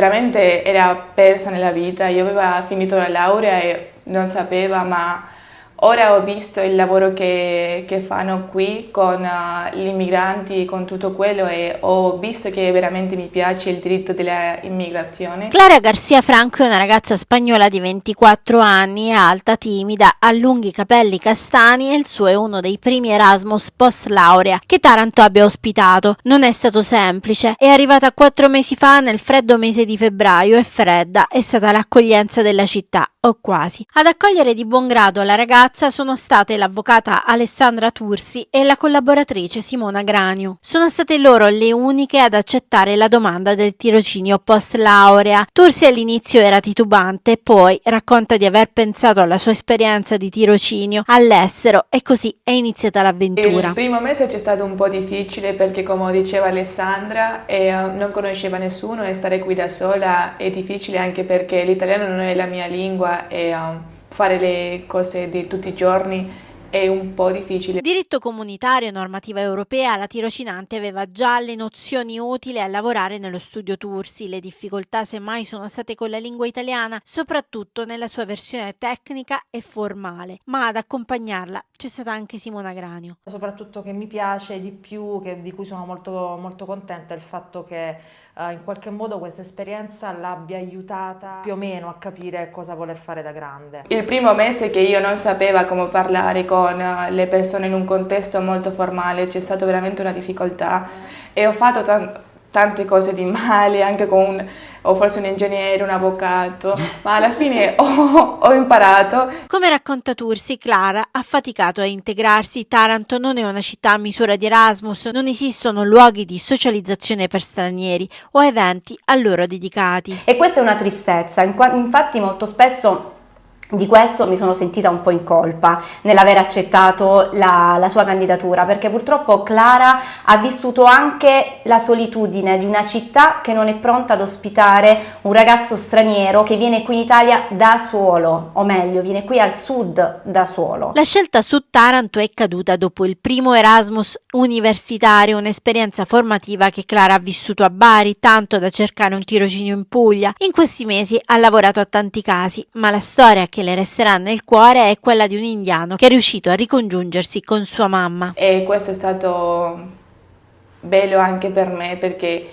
Veramente era persa nella vita, io avevo finito la laurea e non sapeva, ma ora ho visto il lavoro che fanno qui con gli immigranti, con tutto quello e ho visto che veramente mi piace il diritto dell'immigrazione. Clara Garcia Franco è una ragazza spagnola di 24 anni, è alta, timida, ha lunghi capelli castani e il suo è uno dei primi Erasmus post laurea che Taranto abbia ospitato. Non è stato semplice, è arrivata 4 mesi fa nel freddo mese di febbraio e fredda è stata l'accoglienza della città, o quasi. Ad accogliere di buon grado la ragazza sono state l'avvocata Alessandra Tursi e la collaboratrice Simona Granio. Sono state loro le uniche ad accettare la domanda del tirocinio post laurea. Tursi all'inizio era titubante, poi racconta di aver pensato alla sua esperienza di tirocinio all'estero e così è iniziata l'avventura. Il primo mese c'è stato un po' difficile perché, come diceva Alessandra, non conosceva nessuno e stare qui da sola è difficile anche perché l'italiano non è la mia lingua e fare le cose di tutti i giorni è un po' difficile. Diritto comunitario e normativa europea, la tirocinante aveva già le nozioni utili a lavorare nello studio Tursi. Le difficoltà semmai sono state con la lingua italiana, soprattutto nella sua versione tecnica e formale, ma ad accompagnarla c'è stata anche Simona Granio. Soprattutto che mi piace di più, di cui sono molto contenta, è il fatto che in qualche modo questa esperienza l'abbia aiutata più o meno a capire cosa voler fare da grande. Il primo mese che io non sapevo come parlare con le persone in un contesto molto formale c'è stata veramente una difficoltà e ho fatto tante cose di male, anche con o forse un ingegnere, un avvocato, ma alla fine ho imparato. Come racconta Tursi, Clara ha faticato a integrarsi. Taranto non è una città a misura di Erasmus, non esistono luoghi di socializzazione per stranieri o eventi a loro dedicati. E questa è una tristezza, infatti molto spesso di questo mi sono sentita un po' in colpa nell'aver accettato la sua candidatura, perché purtroppo Clara ha vissuto anche la solitudine di una città che non è pronta ad ospitare un ragazzo straniero che viene qui in Italia da solo, o meglio, viene qui al sud da solo. La scelta su Taranto è caduta dopo il primo Erasmus universitario, un'esperienza formativa che Clara ha vissuto a Bari, tanto da cercare un tirocinio in Puglia. In questi mesi ha lavorato a tanti casi, ma la storia che le resterà nel cuore è quella di un indiano che è riuscito a ricongiungersi con sua mamma. E questo è stato bello anche per me perché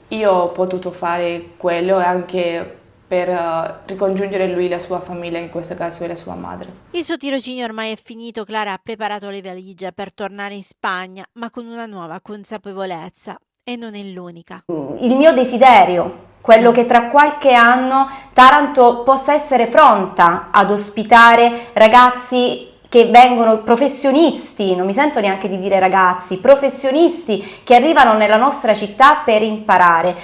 io ho potuto fare quello anche per ricongiungere lui, la sua famiglia, in questo caso e la sua madre. Il suo tirocinio ormai è finito, Clara ha preparato le valigie per tornare in Spagna, ma con una nuova consapevolezza, e non è l'unica. Il mio desiderio, quello che tra qualche anno Taranto possa essere pronta ad ospitare ragazzi che vengono, professionisti, non mi sento neanche di dire ragazzi, professionisti che arrivano nella nostra città per imparare.